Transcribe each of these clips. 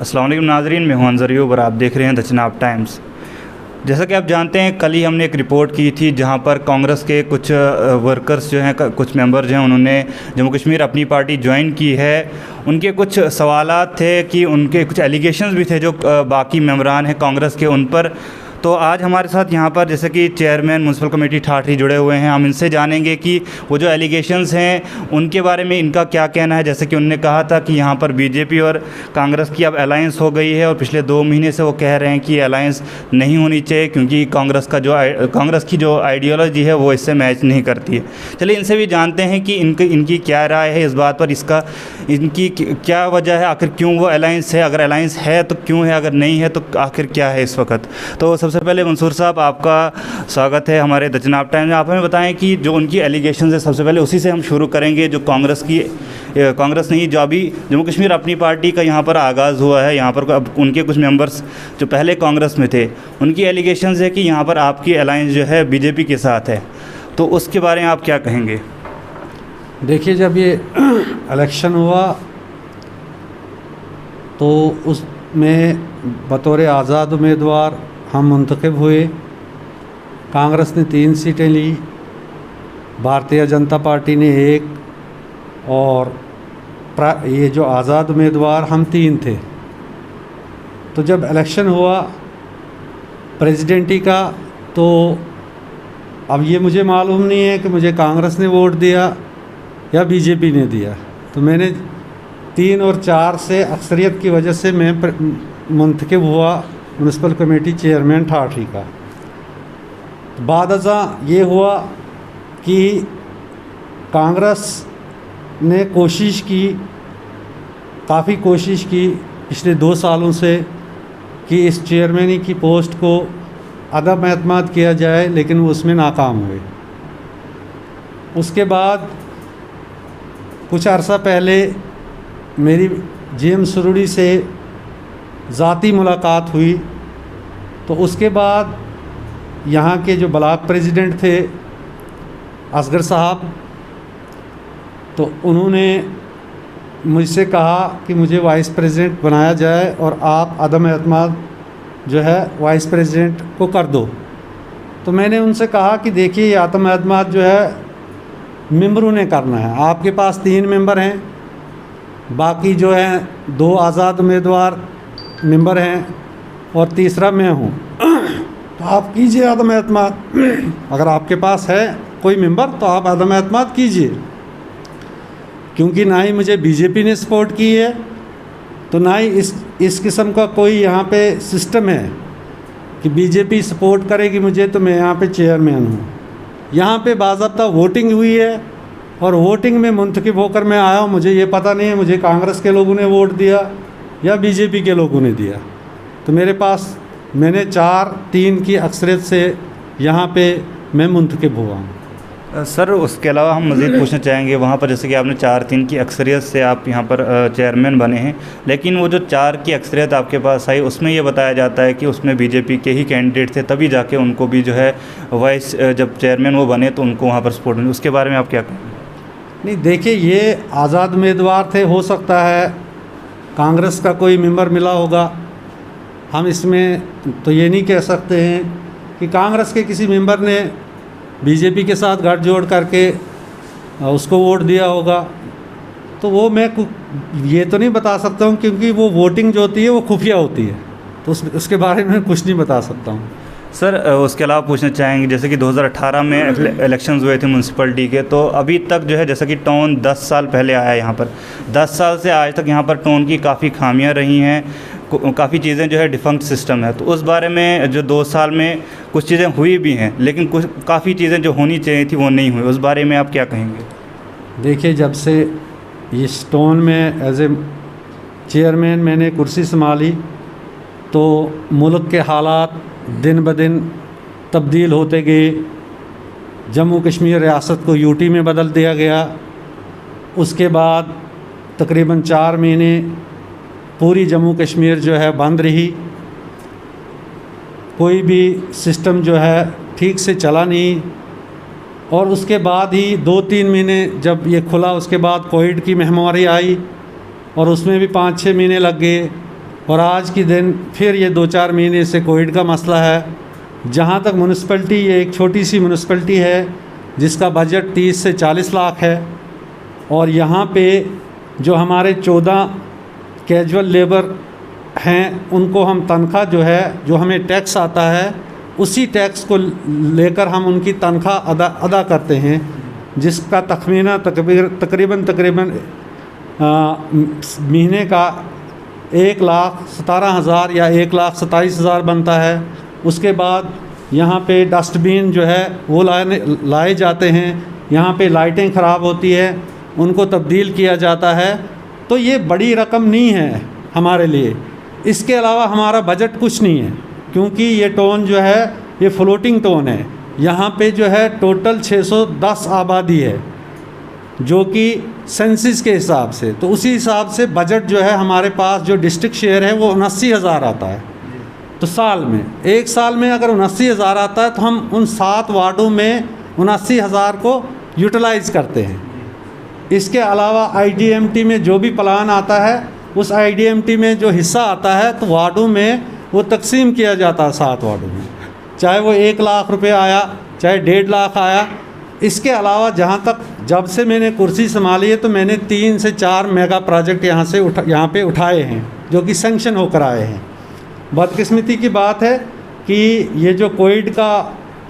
अस्सलाम वालेकुम नाज़रीन, मैं हूं अंज़र अयूब और आप देख रहे हैं द चिनाब टाइम्स। जैसा कि आप जानते हैं, कल ही हमने एक रिपोर्ट की थी जहां पर कांग्रेस के कुछ वर्कर्स जो हैं, कुछ मेंबर जो हैं, उन्होंने जम्मू कश्मीर अपनी पार्टी ज्वाइन की है। उनके कुछ सवालात थे कि उनके कुछ एलिगेशंस भी थे जो बाकी मेंबरान हैं कांग्रेस के उन पर। तो आज हमारे साथ यहाँ पर जैसे कि चेयरमैन म्यूनसिपल कमेटी ठाठरी जुड़े हुए हैं। हम इनसे जानेंगे कि वो जो एलिगेशंस हैं उनके बारे में इनका क्या कहना है। जैसे कि उन्होंने कहा था कि यहाँ पर बीजेपी और कांग्रेस की अब अलायंस हो गई है और पिछले 2 महीने से वो कह रहे हैं कि अलायंस नहीं होनी चाहिए क्योंकि कांग्रेस की जो आइडियोलॉजी है वो इससे मैच नहीं करती है। चलिए इनसे भी जानते हैं कि इनकी क्या राय है इस बात पर, इनकी क्या वजह है, आखिर क्यों वो अलायंस है, अगर अलायंस है तो क्यों है, अगर नहीं है तो आखिर क्या है इस वक्त। तो सबसे पहले मंसूर साहब, आपका स्वागत है हमारे द चिनाब टाइम्स में। आप हमें बताएं कि जो उनकी एलिगेशंस है, सबसे पहले उसी से हम शुरू करेंगे। जो कांग्रेस नहीं, जो अभी जम्मू कश्मीर अपनी पार्टी का यहाँ पर आगाज़ हुआ है, यहाँ पर अब उनके कुछ मेंबर्स जो पहले कांग्रेस में थे, उनकी एलिगेशंस है कि यहाँ पर आपकी अलायंस जो है बीजेपी के साथ है। तो उसके बारे में आप क्या कहेंगे? देखिए, जब ये इलेक्शन हुआ तो उसमें बतौर आज़ाद उम्मीदवार हम मुंतखब हुए। कांग्रेस ने 3 सीटें ली, भारतीय जनता पार्टी ने 1, और ये जो आज़ाद उम्मीदवार हम 3 थे। तो जब इलेक्शन हुआ प्रेसिडेंटी का, तो अब ये मुझे मालूम नहीं है कि मुझे कांग्रेस ने वोट दिया या बीजेपी ने दिया। तो मैंने 3 और 4 से अक्सरियत की वजह से मैं मुंतखब हुआ म्यूनसिपल कमेटी चेयरमैन ठाठरी का। बाद अज़ा ये हुआ कि कांग्रेस ने काफ़ी कोशिश की पिछले 2 सालों से कि इस चेयरमैनी की पोस्ट को अदम एतमाद किया जाए, लेकिन वो उसमें नाकाम हुए। उसके बाद कुछ अरसा पहले मेरी GM सुरुड़ी से ज़ाती मुलाकात हुई। तो उसके बाद यहाँ के जो ब्लॉक प्रेसिडेंट थे असगर साहब, तो उन्होंने मुझसे कहा कि मुझे वाइस प्रेसिडेंट बनाया जाए और आप अदम एतमाद जो है वाइस प्रेसिडेंट को कर दो। तो मैंने उनसे कहा कि देखिए, ये अदम एतमाद जो है मेंबरों ने करना है। आपके पास 3 मेंबर हैं, बाकी जो हैं 2 आज़ाद उम्मीदवार मेंबर हैं और तीसरा मैं हूँ। तो आप कीजिए अदम एतमाद। अगर आपके पास है कोई मेंबर तो आप अदम एतमाद कीजिए, क्योंकि ना ही मुझे बीजेपी ने सपोर्ट की है, तो ना ही इस किस्म का कोई यहाँ पे सिस्टम है कि बीजेपी सपोर्ट करेगी मुझे तो मैं यहाँ पे चेयरमैन हूँ। यहाँ पे बाज़ाब्ता वोटिंग हुई है और वोटिंग में मुंतखब होकर मैं आया हूँ। मुझे ये पता नहीं है मुझे कांग्रेस के लोगों ने वोट दिया या बीजेपी के लोगों ने दिया। तो मैंने 4-3 की अक्सरियत से यहाँ पे मैं मुंतखब हुआ हूँ। सर, उसके अलावा हम मज़ीद पूछना चाहेंगे, वहाँ पर जैसे कि आपने 4-3 की अक्सरियत से आप यहाँ पर चेयरमैन बने हैं, लेकिन वो जो 4 की अक्सरियत आपके पास आई उसमें ये बताया जाता है कि उसमें बीजेपी के ही कैंडिडेट थे, तभी जाके उनको भी जो है वाइस जब चेयरमैन वो बने तो उनको वहाँ पर सपोर्ट मिली। उसके बारे में आप क्या कहेंगे? नहीं, देखिए, ये आज़ाद उम्मीदवार थे, हो सकता है कांग्रेस का कोई मेंबर मिला होगा। हम इसमें तो ये नहीं कह सकते हैं कि कांग्रेस के किसी मेंबर ने बीजेपी के साथ गठजोड़ करके उसको वोट दिया होगा। तो वो मैं ये तो नहीं बता सकता हूँ, क्योंकि वो वोटिंग जो होती है वो खुफिया होती है, तो उसके बारे में कुछ नहीं बता सकता हूँ। सर, उसके अलावा पूछना चाहेंगे, जैसे कि 2018 में इलेक्शंस हुए थे म्यूनसिपलिटी के, तो अभी तक जो है जैसा कि टोन 10 साल पहले आया यहाँ पर, 10 साल से आज तक यहाँ पर टोन की काफ़ी खामियां रही हैं, काफ़ी चीज़ें जो है डिफंक्ट सिस्टम है। तो उस बारे में जो 2 साल में कुछ चीज़ें हुई भी हैं, लेकिन काफ़ी चीज़ें जो होनी चाहिए थी वो नहीं हुई। उस बारे में आप क्या कहेंगे? देखिए, जब से इस टोन में एज ए चेयरमैन मैंने कुर्सी संभाली तो मुल्क के हालात दिन ब दिन तब्दील होते गए। जम्मू कश्मीर रियासत को यूटी में बदल दिया गया। उसके बाद तकरीबन 4 महीने पूरी जम्मू कश्मीर जो है बंद रही, कोई भी सिस्टम जो है ठीक से चला नहीं। और उसके बाद ही 2-3 महीने जब ये खुला, उसके बाद कोविड की महामारी आई और उसमें भी 5-6 महीने लग गए। और आज की दिन फिर ये 2-4 महीने से कोविड का मसला है। जहाँ तक म्यूनसिपैलिटी, ये एक छोटी सी म्यूनसिपैलिटी है जिसका बजट 30 से 40 लाख है, और यहाँ पे जो हमारे 14 कैजुअल लेबर हैं उनको हम तनख्वाह जो है, जो हमें टैक्स आता है उसी टैक्स को लेकर हम उनकी तनख्वाह अदा करते हैं, जिसका तखमीना तकरीबन महीने का 1,17,000 या 1,27,000 बनता है। उसके बाद यहाँ पे डस्टबिन जो है वो लाए जाते हैं, यहाँ पे लाइटें ख़राब होती है उनको तब्दील किया जाता है। तो ये बड़ी रकम नहीं है हमारे लिए। इसके अलावा हमारा बजट कुछ नहीं है, क्योंकि ये टाउन जो है ये फ्लोटिंग टाउन है। यहाँ पे जो है टोटल 610 आबादी है, जो कि सेंसिस के हिसाब से, तो उसी हिसाब से बजट जो है हमारे पास जो डिस्ट्रिक्ट शेयर है वो 79,000 आता है। तो साल में, एक साल में अगर 79,000 आता है तो हम उन 7 वार्डों में 79,000 को यूटिलाइज़ करते हैं। इसके अलावा IDMT में जो भी प्लान आता है उस IDMT में जो हिस्सा आता है तो वार्डों में वो तकसीम किया जाता है 7 वार्डों में, चाहे वो 1 लाख रुपए आया चाहे 1.5 लाख आया। इसके अलावा जहाँ तक जब से मैंने कुर्सी संभाली है तो मैंने 3 से 4 मेगा प्रोजेक्ट यहाँ पे उठाए हैं जो कि सेंक्शन होकर आए हैं। बदकिस्मती की बात है कि ये जो कोविड का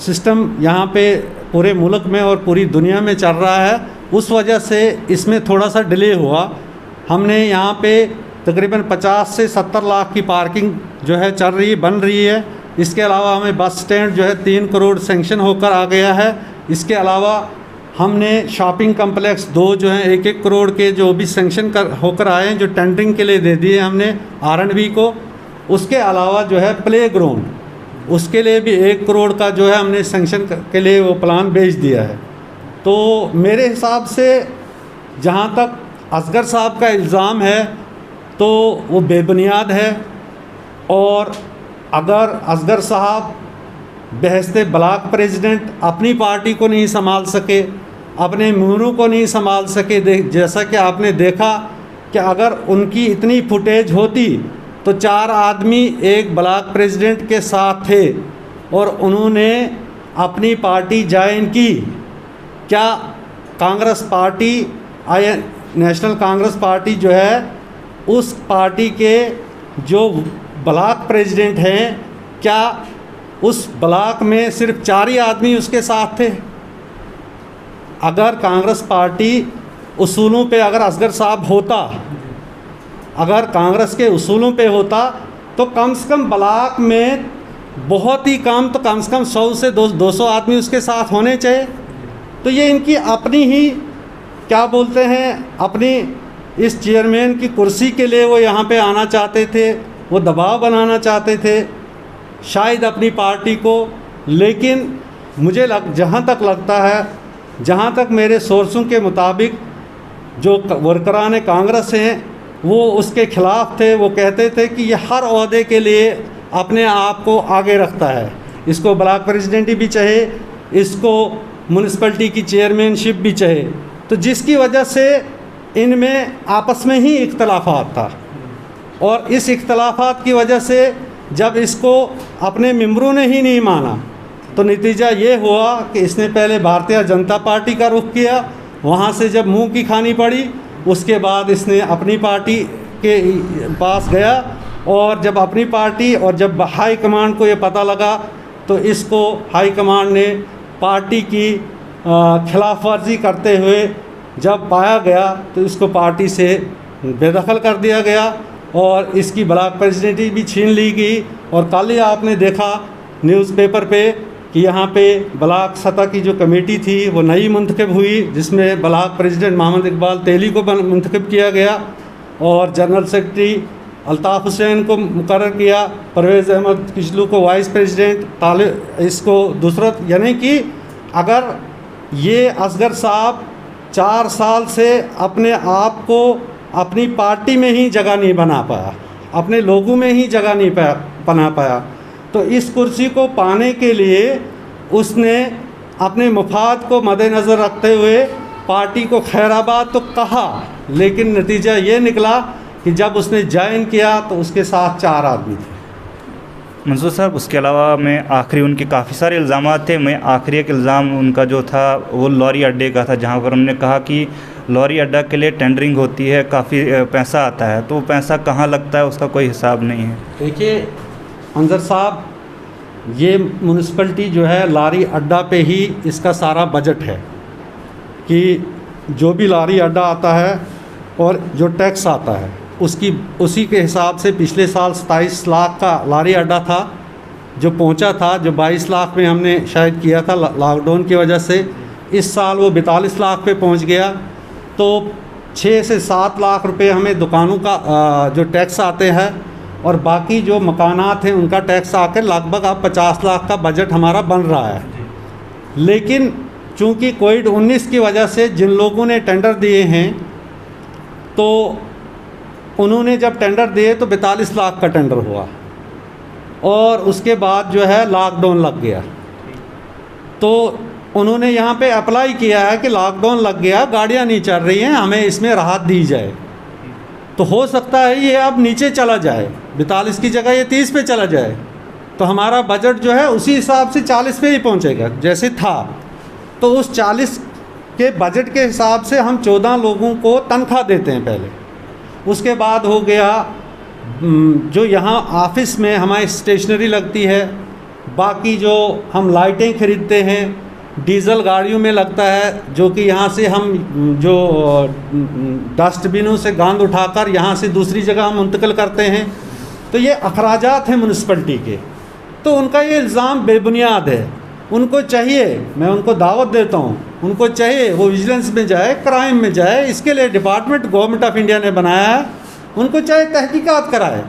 सिस्टम यहाँ पे पूरे मुल्क में और पूरी दुनिया में चल रहा है, उस वजह से इसमें थोड़ा सा डिले हुआ। हमने यहाँ पे तकरीबन 50 से 70 लाख की पार्किंग जो है बन रही है। इसके अलावा हमें बस स्टैंड जो है 3 करोड़ सेंक्शन होकर आ गया है। इसके अलावा हमने शॉपिंग कम्प्लेक्स 2 जो हैं 1-1 करोड़ के जो भी सेंक्शन होकर आए हैं, जो टेंडरिंग के लिए दे दिए हमने R&B को। उसके अलावा जो है प्ले ग्राउंड, उसके लिए भी 1 करोड़ का जो है हमने सेंक्शन के लिए वो प्लान भेज दिया है। तो मेरे हिसाब से जहाँ तक असगर साहब का इल्ज़ाम है तो वो बेबुनियाद है, और अगर असगर साहब बहसते ब्लॉक प्रेसिडेंट अपनी पार्टी को नहीं संभाल सके, अपने मेंबरों को नहीं संभाल सके, जैसा कि आपने देखा कि अगर उनकी इतनी फुटेज होती तो 4 आदमी एक ब्लॉक प्रेसिडेंट के साथ थे और उन्होंने अपनी पार्टी ज्वाइन की। क्या Congress party, national Congress party जो है, उस पार्टी के जो ब्लॉक प्रेसिडेंट हैं, क्या उस ब्लॉक में सिर्फ 4 ही आदमी उसके साथ थे? अगर कांग्रेस पार्टी उसूलों पे अगर असगर साहब होता, अगर कांग्रेस के उसूलों पे होता तो कम से कम ब्लॉक में बहुत ही कम तो कम से कम 100 से 200 आदमी उसके साथ होने चाहिए। तो ये इनकी अपनी ही क्या बोलते हैं, अपनी इस चेयरमैन की कुर्सी के लिए वो यहाँ पे आना चाहते थे, वो दबाव बनाना चाहते थे शायद अपनी पार्टी को। लेकिन मुझे जहाँ तक लगता है, जहाँ तक मेरे सोर्सों के मुताबिक जो वर्करान कांग्रेस हैं वो उसके ख़िलाफ़ थे। वो कहते थे कि ये हर ओहदे के लिए अपने आप को आगे रखता है, इसको ब्लॉक प्रेसिडेंट भी चाहे, इसको म्यूनसिपैलिटी की चेयरमैनशिप भी चाहे। तो जिसकी वजह से इनमें आपस में ही इख्तलाफात था, और इस इख्तलाफात की वजह से जब इसको अपने मेंबरों ने ही नहीं माना तो नतीजा ये हुआ कि इसने पहले भारतीय जनता पार्टी का रुख किया, वहाँ से जब मुंह की खानी पड़ी उसके बाद इसने अपनी पार्टी के पास गया, और जब अपनी पार्टी और जब हाई कमांड को ये पता लगा तो इसको हाई कमांड ने पार्टी की खिलाफ वर्जी करते हुए जब पाया गया तो इसको पार्टी से बेदखल कर दिया गया और इसकी ब्लॉक प्रेसिडेंटी भी छीन ली गई। और कल ही आपने देखा न्यूज़पेपर पे कि यहाँ पे ब्लॉक सतह की जो कमेटी थी वो नई मुंतखब हुई, जिसमें ब्लॉक प्रेसिडेंट मोहम्मद इकबाल तेली को मुंतखब किया गया और जनरल सेक्रेटरी अल्ताफ़ हुसैन को मुकर्रर किया, परवेज़ अहमद किचलू को वाइस प्रेसिडेंट, इसको दूसरा। यानी कि अगर ये असगर साहब 4 साल से अपने आप को अपनी पार्टी में ही जगह नहीं बना पाया, अपने लोगों में ही जगह नहीं बना पाया, तो इस कुर्सी को पाने के लिए उसने अपने मुफाद को मद्देनज़र रखते हुए पार्टी को खैराबाद तो कहा, लेकिन नतीजा ये निकला कि जब उसने ज्वाइन किया तो उसके साथ 4 आदमी थे। मंसूर साहब, उसके अलावा मैं आखिरी उनके काफ़ी सारे इल्ज़ाम थे, मैं आखिरी एक इल्ज़ाम उनका जो था वो लॉरी अड्डे का था, जहाँ पर उन्होंने कहा कि लॉरी अड्डा के लिए टेंडरिंग होती है, काफ़ी पैसा आता है, तो पैसा कहाँ लगता है उसका कोई हिसाब नहीं है। देखिए अंजर साहब, ये म्यूनिसिपलिटी जो है लारी अड्डा पे ही इसका सारा बजट है कि जो भी लारी अड्डा आता है और जो टैक्स आता है उसी के हिसाब से पिछले साल 27 लाख का लारी अड्डा था जो पहुंचा था, जो 22 लाख में हमने शायद किया था लॉकडाउन की वजह से। इस साल वो 42 लाख पे पहुंच गया। तो 6 से 7 लाख रुपए हमें दुकानों का जो टैक्स आते हैं और बाकी जो मकानात हैं उनका टैक्स आकर लगभग अब 50 लाख का बजट हमारा बन रहा है। लेकिन चूँकि कोविड-19 की वजह से जिन लोगों ने टेंडर दिए हैं तो उन्होंने जब टेंडर दिए तो 42 लाख का टेंडर हुआ और उसके बाद जो है लॉकडाउन लग गया। तो उन्होंने यहाँ पे अप्लाई किया है कि लॉकडाउन लग गया, गाड़ियाँ नहीं चल रही हैं, हमें इसमें राहत दी जाए। तो हो सकता है ये अब नीचे चला जाए, 42 की जगह ये 30 पे चला जाए, तो हमारा बजट जो है उसी हिसाब से 40 पे ही पहुँचेगा जैसे था। तो उस 40 के बजट के हिसाब से हम 14 लोगों को तनख्वाह देते हैं पहले। उसके बाद हो गया जो यहाँ ऑफिस में हमारी स्टेशनरी लगती है, बाकी जो हम लाइटें खरीदते हैं, डीज़ल गाड़ियों में लगता है, जो कि यहाँ से हम जो डस्टबिनों से गांद उठाकर यहाँ से दूसरी जगह हम मुंतकिल करते हैं। तो ये अखराजात हैं म्यूनिसिपलिटी के। तो उनका ये इल्ज़ाम बेबुनियाद है। उनको चाहिए, मैं उनको दावत देता हूँ, उनको चाहिए वो विजिलेंस में जाए, क्राइम में जाए, इसके लिए डिपार्टमेंट गवर्नमेंट ऑफ इंडिया ने बनाया है, उनको चाहे तहकीकात कराए।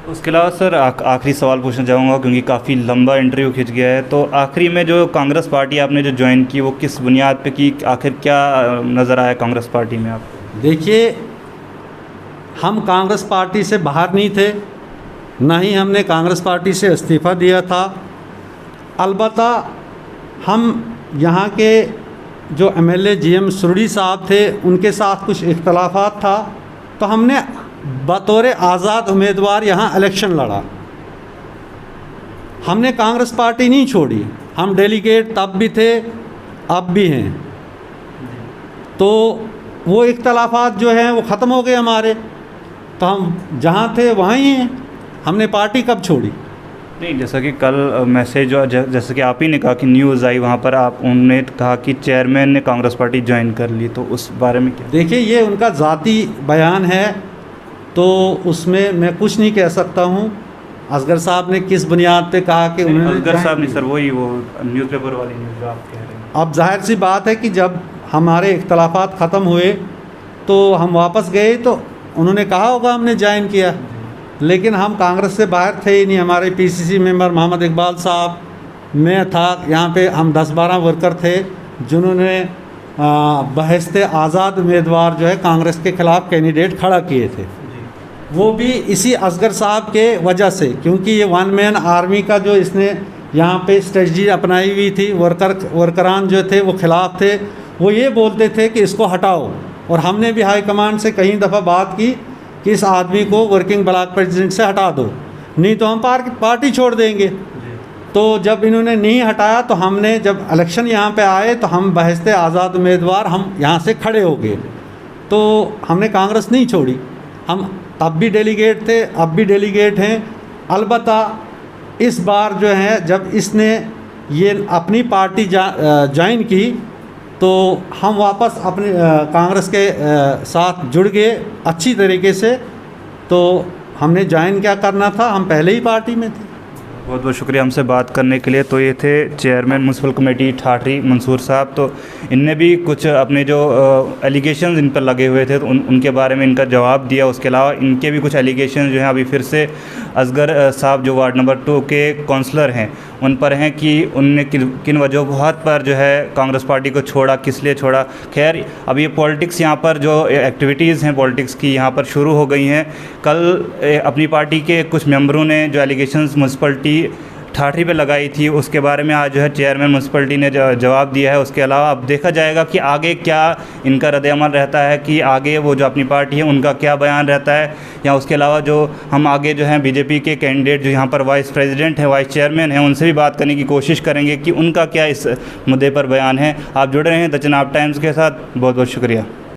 उसके अलावा सर आखिरी सवाल पूछना चाहूँगा क्योंकि काफ़ी लंबा इंटरव्यू खिंच गया है। तो आखिरी में जो कांग्रेस पार्टी आपने जो ज्वाइन की वो किस बुनियाद पे की, आखिर क्या नज़र आया कांग्रेस पार्टी में आप? देखिए, हम कांग्रेस पार्टी से बाहर नहीं थे, ना ही हमने कांग्रेस पार्टी से इस्तीफ़ा दिया था। अलबत्ता हम यहाँ के जो एमएलए जीएम सुरड़ी साहब थे उनके साथ कुछ इख्तलाफात था, तो हमने बतौर आज़ाद उम्मीदवार यहाँ इलेक्शन लड़ा। हमने कांग्रेस पार्टी नहीं छोड़ी, हम डेलीगेट तब भी थे अब भी हैं। तो वो इख्तलाफात जो हैं वो ख़त्म हो गए हमारे, तो हम जहाँ थे वहाँ ही हैं। हमने पार्टी कब छोड़ी? नहीं, जैसा कि कल मैसेज जैसे कि आप ही ने कहा कि न्यूज़ आई, वहाँ पर आप उन्होंने कहा कि चेयरमैन ने कांग्रेस पार्टी ज्वाइन कर ली, तो उस बारे में क्या? देखिए, ये उनका ज़ाती बयान है, तो उसमें मैं कुछ नहीं कह सकता हूँ। असगर साहब ने किस बुनियाद पे कहा कि उन्होंने, असगर साहब नहीं सर, वही वो न्यूज़पेपर वाली न्यूज़ जो आप कह रहे हैं। अब जाहिर सी बात है कि जब हमारे इख्तलाफात ख़त्म हुए तो हम वापस गए, तो उन्होंने कहा होगा हमने ज्वाइन किया, लेकिन हम कांग्रेस से बाहर थे ही नहीं। हमारे पीसीसी मेंबर मोहम्मद इकबाल साहब, मैं था, यहाँ पे हम 10-12 वर्कर थे जिन्होंने बहस्ते आज़ाद उम्मीदवार जो है कांग्रेस के ख़िलाफ़ कैंडिडेट खड़ा किए थे। वो भी इसी असगर साहब के वजह से, क्योंकि ये वन मैन आर्मी का जो इसने यहाँ पे स्ट्रेटजी अपनाई हुई थी, वर्करान जो थे वो ख़िलाफ़ थे, वो ये बोलते थे कि इसको हटाओ। और हमने भी हाई कमांड से कई दफ़ा बात की कि इस आदमी को वर्किंग ब्लॉक प्रेसिडेंट से हटा दो, नहीं तो हम पार्टी छोड़ देंगे। तो जब इन्होंने नहीं हटाया तो हमने, जब इलेक्शन यहाँ पे आए तो हम बहस्ते आज़ाद उम्मीदवार हम यहाँ से खड़े हो गए। तो हमने कांग्रेस नहीं छोड़ी, हम तब भी डेलीगेट थे, अब भी डेलीगेट हैं। अलबत्ता इस बार जो है जब इसने ये अपनी पार्टी ज्वाइन की तो हम वापस अपने कांग्रेस के साथ जुड़ गए अच्छी तरीके से। तो हमने ज्वाइन क्या करना था, हम पहले ही पार्टी में थे। बहुत बहुत शुक्रिया हमसे बात करने के लिए। तो ये थे chairman municipal committee Thathri Mansoor साहब। तो इनने भी कुछ अपने जो एलिगेशंस इन पर लगे हुए थे तो उनके बारे में इनका जवाब दिया। उसके अलावा इनके भी कुछ एलिगेशन जो हैं अभी फिर से असगर साहब जो वार्ड नंबर 2 के काउंसलर हैं उन पर हैं कि उनने किन वजूहत पर जो है कांग्रेस पार्टी को छोड़ा, किस लिए छोड़ा। खैर, अब ये पॉलिटिक्स यहाँ पर जो एक्टिविटीज़ हैं पॉलिटिक्स की यहाँ पर शुरू हो गई हैं। कल अपनी पार्टी के कुछ मेंबरों ने जो एलिगेशंस म्यूनसिपलिटी ठाठरी पे लगाई थी, उसके बारे में आज जो है चेयरमैन म्यूनसिपलिटी ने जवाब दिया है। उसके अलावा अब देखा जाएगा कि आगे क्या इनका रद्द-ए-अमल रहता है, कि आगे वो जो अपनी पार्टी है उनका क्या बयान रहता है, या उसके अलावा जो हम आगे जो हैं बीजेपी के कैंडिडेट जो यहाँ पर वाइस प्रेसिडेंट हैं, वाइस चेयरमैन हैं, उनसे भी बात करने की कोशिश करेंगे कि उनका क्या इस मुद्दे पर बयान है। आप जुड़े रहें द चेनाब टाइम्स के साथ। बहुत बहुत शुक्रिया।